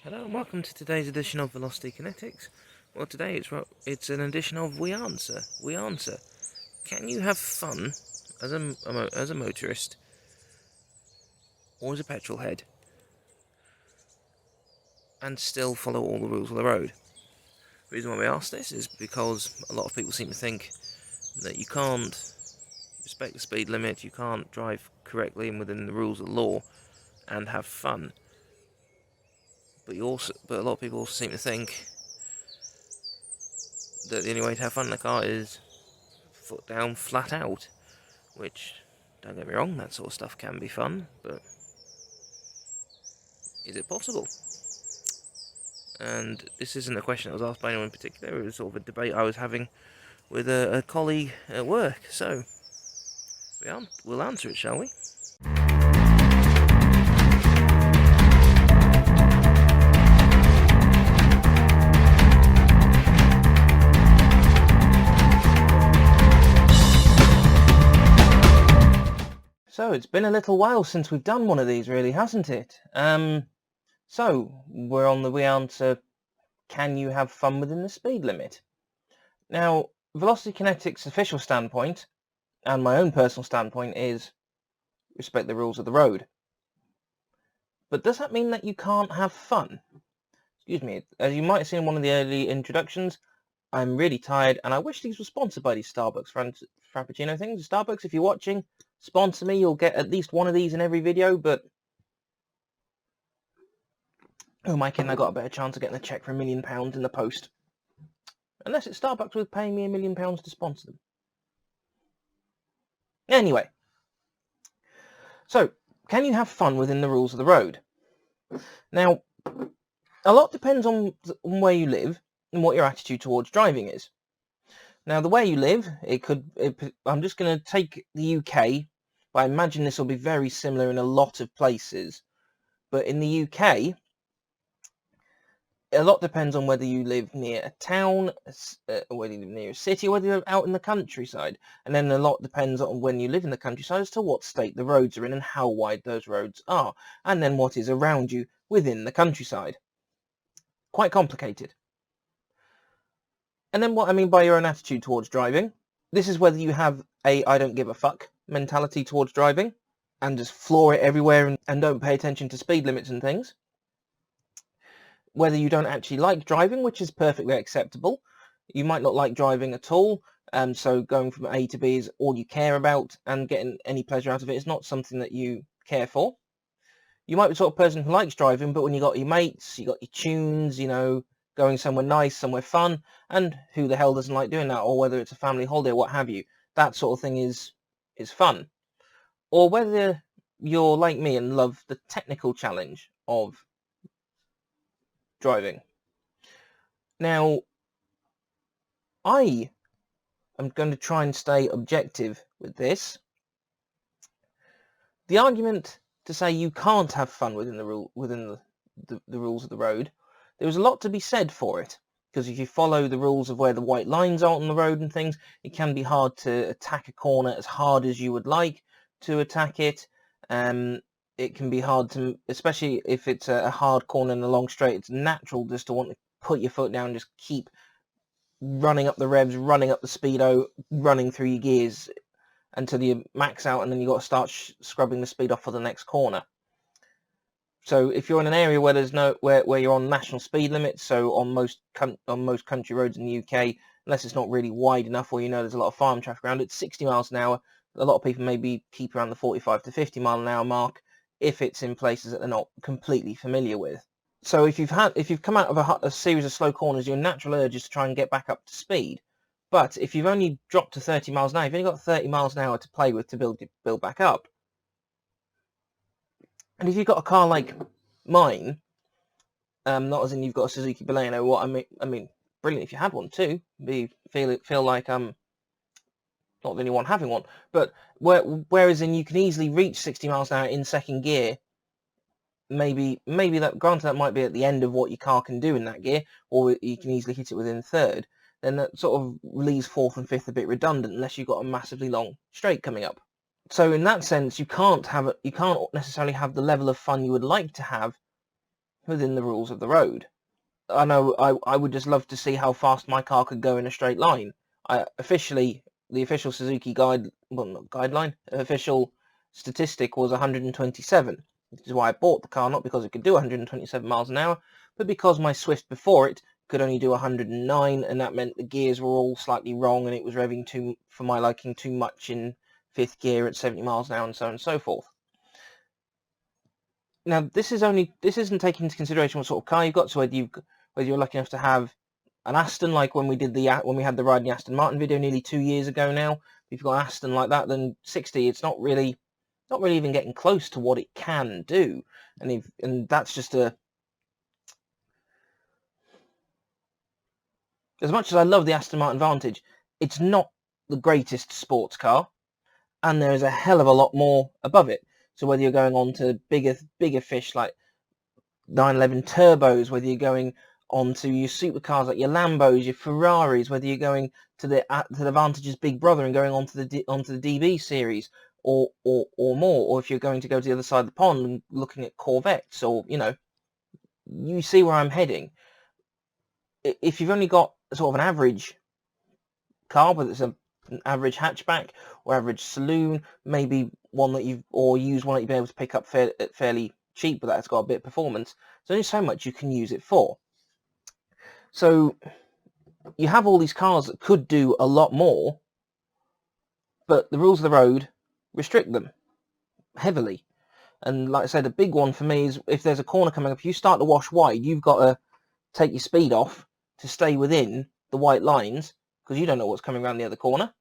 Hello and welcome to today's edition of Velocity Kinetics. Well, today it's an edition of We Answer. We Answer. Can you have fun as a motorist or as a petrol head and still follow all the rules of the road? The reason why we ask this is because a lot of people seem to think that you can't respect the speed limit, you can't drive correctly and within the rules of the law and have fun. But a lot of people also seem to think that the only way to have fun in a car is foot down, flat out. Which, don't get me wrong, that sort of stuff can be fun, but is it possible? And this isn't a question that was asked by anyone in particular, it was sort of a debate I was having with a colleague at work, so we'll answer it, shall we? So, it's been a little while since we've done one of these, really, hasn't it? So, we're on the We Answer, can you have fun within the speed limit? Now, Velocity Kinetics' official standpoint, and my own personal standpoint, is respect the rules of the road. But does that mean that you can't have fun? Excuse me, as you might have seen in one of the early introductions, I'm really tired, and I wish these were sponsored by these Starbucks Frappuccino things. Starbucks, if you're watching, sponsor me. You'll get at least one of these in every video, but who am I kidding? I got a better chance of getting a cheque for £1 million in the post. Unless it's Starbucks was paying me £1 million to sponsor them. Anyway, so can you have fun within the rules of the road? Now, a lot depends on where you live and what your attitude towards driving is. Now, the way you live, I'm just going to take the UK, but I imagine this will be very similar in a lot of places. But in the UK, a lot depends on whether you live near a town, whether you live near a city, or whether you're out in the countryside. And then a lot depends on when you live in the countryside as to what state the roads are in and how wide those roads are. And then what is around you within the countryside. Quite complicated. And then what I mean by your own attitude towards driving, this is whether you have a I don't give a fuck mentality towards driving and just floor it everywhere and don't pay attention to speed limits and things. Whether you don't actually like driving, which is perfectly acceptable. You might not like driving at all, so going from A to B is all you care about, and getting any pleasure out of it is not something that you care for. You might be the sort of person who likes driving, but when you got your mates, you got your tunes, going somewhere nice, somewhere fun, and who the hell doesn't like doing that? Or whether it's a family holiday or what have you, that sort of thing is fun. Or whether you're like me and love the technical challenge of driving. Now, I am going to try and stay objective with this. The argument to say you can't have fun within the rules of the road, there was a lot to be said for it, because if you follow the rules of where the white lines are on the road and things, it can be hard to attack a corner as hard as you would like to attack it. It can be hard to, especially if it's a hard corner and a long straight, it's natural just to want to put your foot down and just keep running up the revs, running up the speedo, running through your gears until you max out, and then you got to start scrubbing the speed off for the next corner. So if you're in an area where there's where you're on national speed limits, so on most country roads in the UK, unless it's not really wide enough or there's a lot of farm traffic around, it's 60 miles an hour. A lot of people maybe keep around the 45 to 50 mile an hour mark if it's in places that they're not completely familiar with. So if you've come out of a series of slow corners, your natural urge is to try and get back up to speed. But if you've only dropped to 30 miles an hour, you've only got 30 miles an hour to play with to build back up. And if you've got a car like mine, not as in you've got a Suzuki Baleno, what I mean, brilliant if you had one too. Feel like not the only one having one, but whereas you can easily reach 60 miles an hour in second gear. Maybe that, granted, that might be at the end of what your car can do in that gear, or you can easily hit it within third. Then that sort of leaves fourth and fifth a bit redundant unless you've got a massively long straight coming up. So in that sense, you can't necessarily have the level of fun you would like to have within the rules of the road. I know I would just love to see how fast my car could go in a straight line. The official Suzuki official statistic was 127, which is why I bought the car, not because it could do 127 miles an hour, but because my Swift before it could only do 109, and that meant the gears were all slightly wrong, and it was revving for my liking, too much in fifth gear at 70 miles an hour, and so on and so forth. Now, this isn't taking into consideration what sort of car you've got, so whether you're lucky enough to have an Aston, like when we had the Ride in the Aston Martin video nearly 2 years ago now. If you've got an Aston like that, then 60, it's not really even getting close to what it can do. And that's just as much as I love the Aston Martin Vantage, it's not the greatest sports car, and there's a hell of a lot more above it. So whether you're going on to bigger fish like 911 turbos, whether you're going onto your supercars like your Lambos, your Ferraris, whether you're going to the Vantage's big brother and going onto the DB series or more, or if you're going to go to the other side of the pond and looking at Corvettes, or you see where I'm heading. If you've only got sort of an average car, whether it's an average hatchback or average saloon, maybe one that you've been able to pick up fairly cheap, but that's got a bit of performance, there's only so much you can use it for. So you have all these cars that could do a lot more, but the rules of the road restrict them heavily. And like I said, a big one for me is if there's a corner coming up, if you start to wash wide, you've got to take your speed off to stay within the white lines, because you don't know what's coming around the other corner.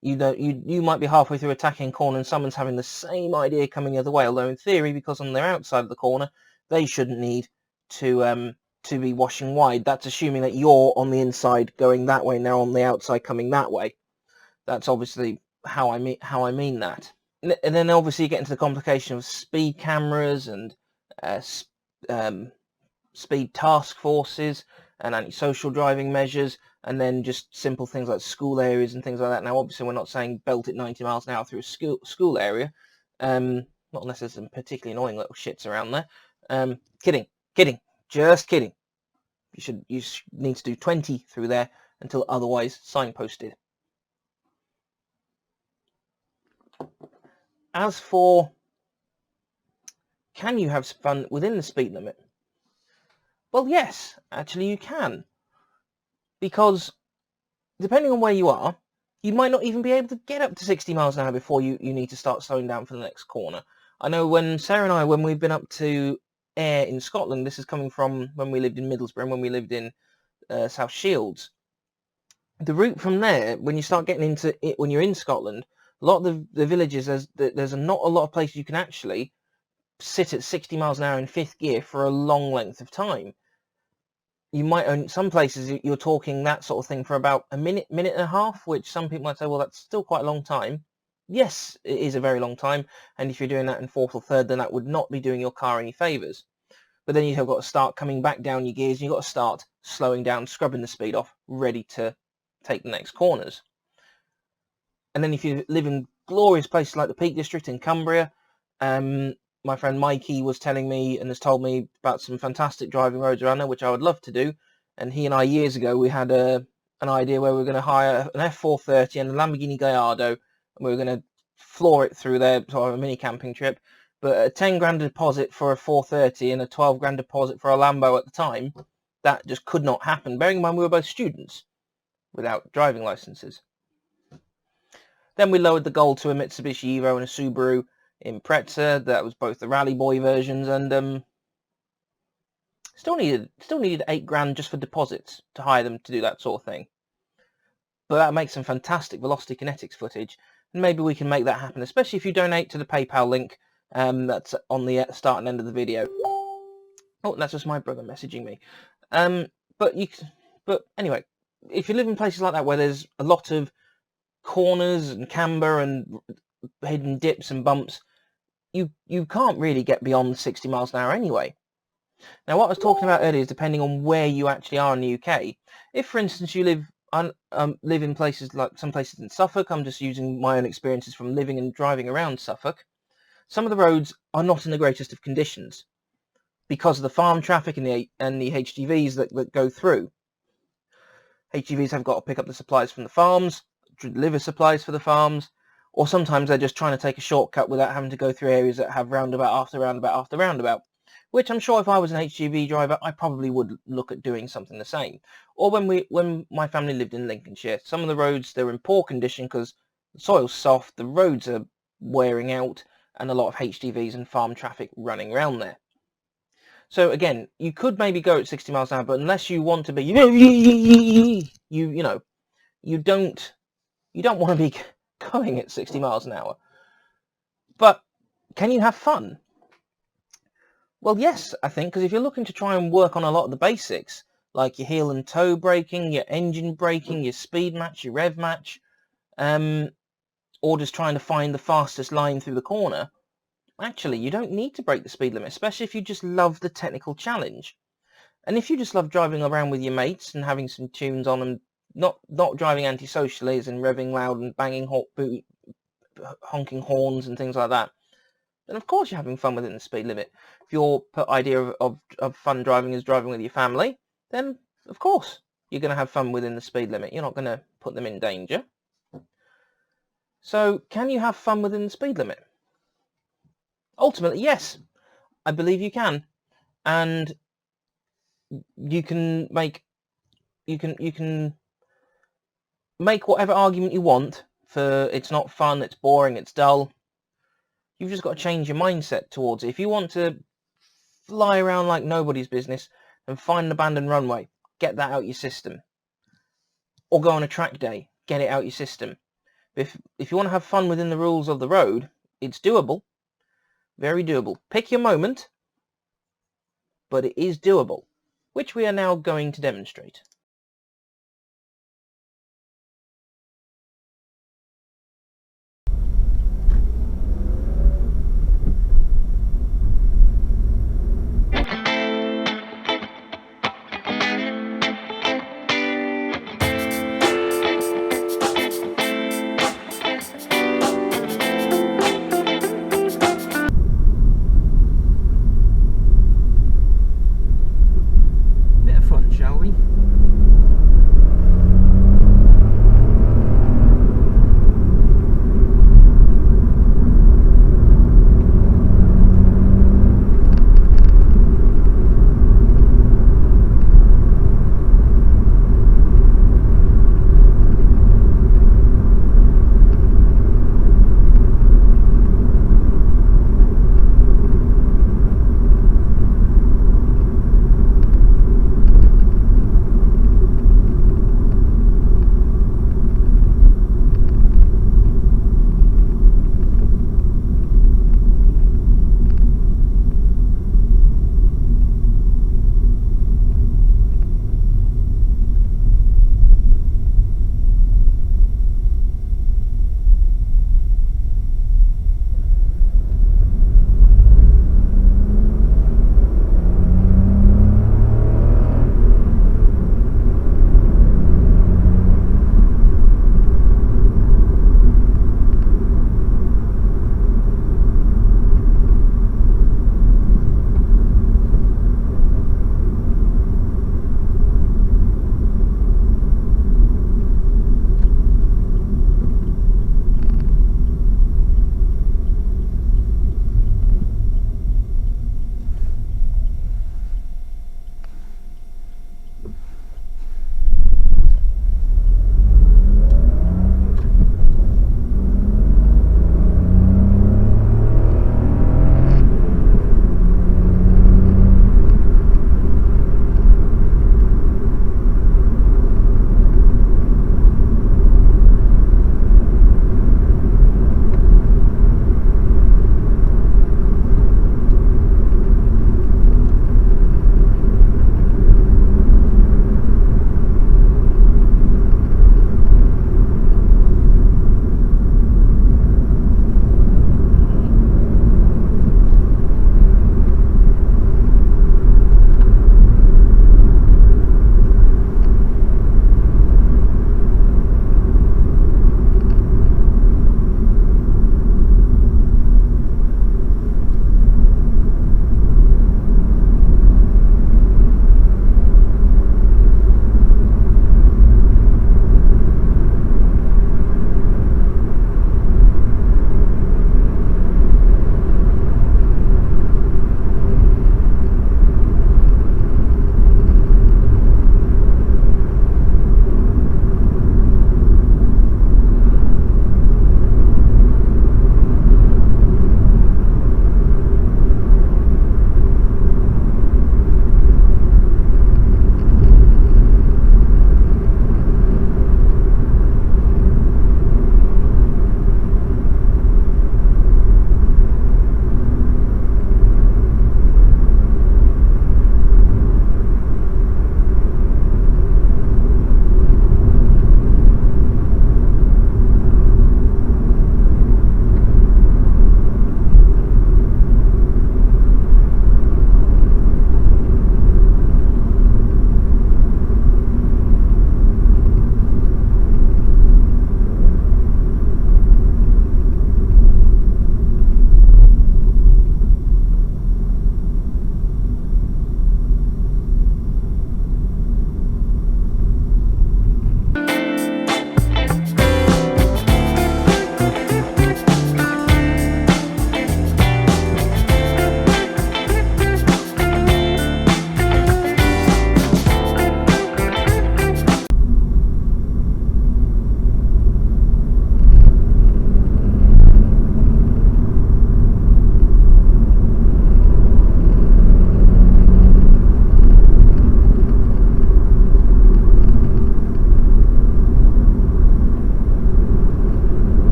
You might be halfway through attacking a corner and someone's having the same idea coming the other way, although in theory, because on their outside of the corner, they shouldn't need to be washing wide. That's assuming that you're on the inside going that way and they're on the outside coming that way. That's obviously how I mean that. And then obviously you get into the complication of speed cameras and speed task forces and anti-social driving measures, and then just simple things like school areas and things like that. Now, obviously, we're not saying belt at 90 miles an hour through a school area, not unless there's some particularly annoying little shits around there. Kidding, just kidding. You need to do 20 through there until otherwise signposted. As for, can you have fun within the speed limit? Well, yes, actually you can. Because depending on where you are, you might not even be able to get up to 60 miles an hour before you need to start slowing down for the next corner. I know when Sarah and I, when we've been up to Ayr in Scotland, this is coming from when we lived in Middlesbrough and when we lived in South Shields. The route from there, when you start getting into it, when you're in Scotland, a lot of the villages, there's not a lot of places you can actually sit at 60 miles an hour in fifth gear for a long length of time. You might own some places you're talking that sort of thing for about a minute and a half, which some people might say, well, that's still quite a long time. Yes, it is a very long time, and if you're doing that in fourth or third, then that would not be doing your car any favours. But then you've got to start coming back down your gears, and you've got to start slowing down, scrubbing the speed off, ready to take the next corners. And then if you live in glorious places like the Peak District in Cumbria, my friend Mikey was telling me and has told me about some fantastic driving roads around there, which I would love to do. And he and I, years ago, we had an idea where we were going to hire an F430 and a Lamborghini Gallardo, and we were going to floor it through there, sort of a mini camping trip. But a 10 grand deposit for a 430 and a 12 grand deposit for a Lambo at the time, that just could not happen. Bearing in mind we were both students without driving licenses. Then we lowered the goal to a Mitsubishi Evo and a Subaru Impreza. That was both the Rally Boy versions, and still needed 8 grand just for deposits to hire them to do that sort of thing. But that makes some fantastic Velocity Kinetics footage, and maybe we can make that happen, especially if you donate to the PayPal link that's on the start and end of the video. Oh, that's just my brother messaging me. But anyway, if you live in places like that where there's a lot of corners and camber and hidden dips and bumps, you can't really get beyond 60 miles an hour anyway. Now, what I was talking about earlier is depending on where you actually are in the UK. If, for instance, you live in places like some places in Suffolk, I'm just using my own experiences from living and driving around Suffolk, some of the roads are not in the greatest of conditions. because of the farm traffic and the HGVs that go through. HGVs have got to pick up the supplies from the farms, deliver supplies for the farms, or sometimes they're just trying to take a shortcut without having to go through areas that have roundabout after roundabout after roundabout, which I'm sure if I was an HGV driver, I probably would look at doing something the same. Or when my family lived in Lincolnshire, some of the roads, they're in poor condition because the soil's soft, the roads are wearing out, and a lot of HGVs and farm traffic running around there. So again, you could maybe go at 60 miles an hour, but unless you want to be, you don't want to be going at 60 miles an hour. But can you have fun? Well, yes, I think, because if you're looking to try and work on a lot of the basics, like your heel and toe braking, your engine braking, your speed match, your rev match, or just trying to find the fastest line through the corner, actually, you don't need to break the speed limit, especially if you just love the technical challenge. And if you just love driving around with your mates and having some tunes on and not driving antisocially as in revving loud and banging honking horns and things like that, then of course you're having fun within the speed limit. If your idea of fun driving is driving with your family, then of course you're going to have fun within the speed limit. You're not going to put them in danger. So can you have fun within the speed limit? Ultimately, yes, I believe you can. And you can make whatever argument you want for it's not fun, it's boring, it's dull. You've just got to change your mindset towards it. If you want to fly around like nobody's business and find an abandoned runway, get that out your system. Or go on a track day, get it out your system. If you want to have fun within the rules of the road, it's doable. Very doable. Pick your moment, but it is doable, which we are now going to demonstrate. Bit of fun, shall we?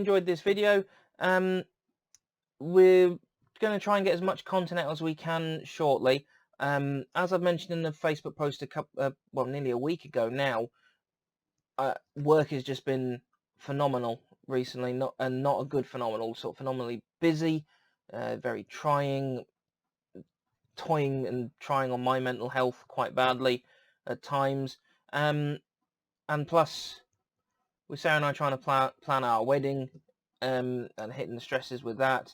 enjoyed this video. We're going to try and get as much content out as we can shortly. As I've mentioned in the Facebook post nearly a week ago now, work has just been phenomenal recently, not a good phenomenal, sort of phenomenally busy, very trying, toying and trying on my mental health quite badly at times, and plus with Sarah and I trying to plan our wedding, and hitting the stresses with that.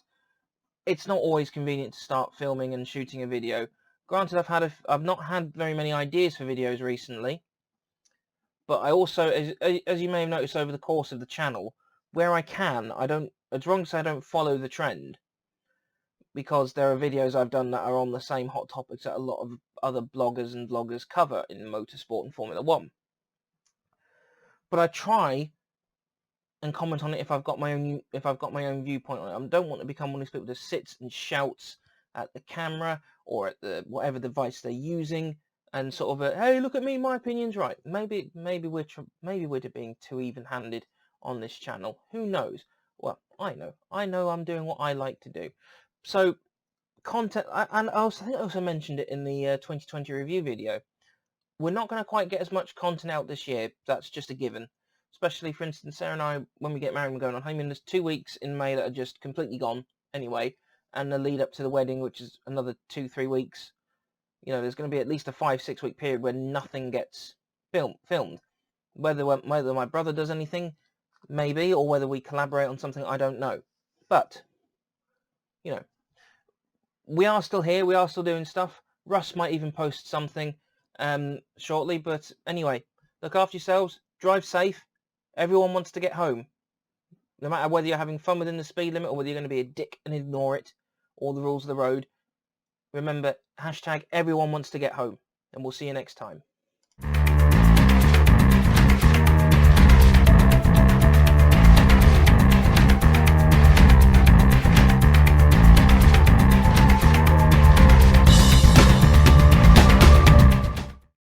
It's not always convenient to start filming and shooting a video. Granted, I've not had very many ideas for videos recently, but I also, as you may have noticed over the course of the channel, where I can, as long as I don't follow the trend, because there are videos I've done that are on the same hot topics that a lot of other bloggers and vloggers cover in motorsport and Formula 1. But I try and comment on it if I've got my own viewpoint on it. I don't want to become one of these people that sits and shouts at the camera or at the whatever device they're using and sort of hey, look at me, my opinion's right. Maybe we're being too even-handed on this channel. Who knows? Well, I know I'm doing what I like to do. So content, and I think I also mentioned it in the 2020 review video. We're not going to quite get as much content out this year. That's just a given. Especially, for instance, Sarah and I, when we get married, we're going on honeymoon. There's 2 weeks in May that are just completely gone anyway, and the lead up to the wedding, which is another 2-3 weeks. You know, there's going to be at least a 5-6 week period where nothing gets filmed. Whether my brother does anything, maybe, or whether we collaborate on something, I don't know. But, you know, we are still here. We are still doing stuff. Russ might even post something shortly. But anyway, look after yourselves. Drive safe. Everyone wants to get home. No matter whether you're having fun within the speed limit or whether you're going to be a dick and ignore it, all the rules of the road. Remember, #everyone wants to get home. And we'll see you next time.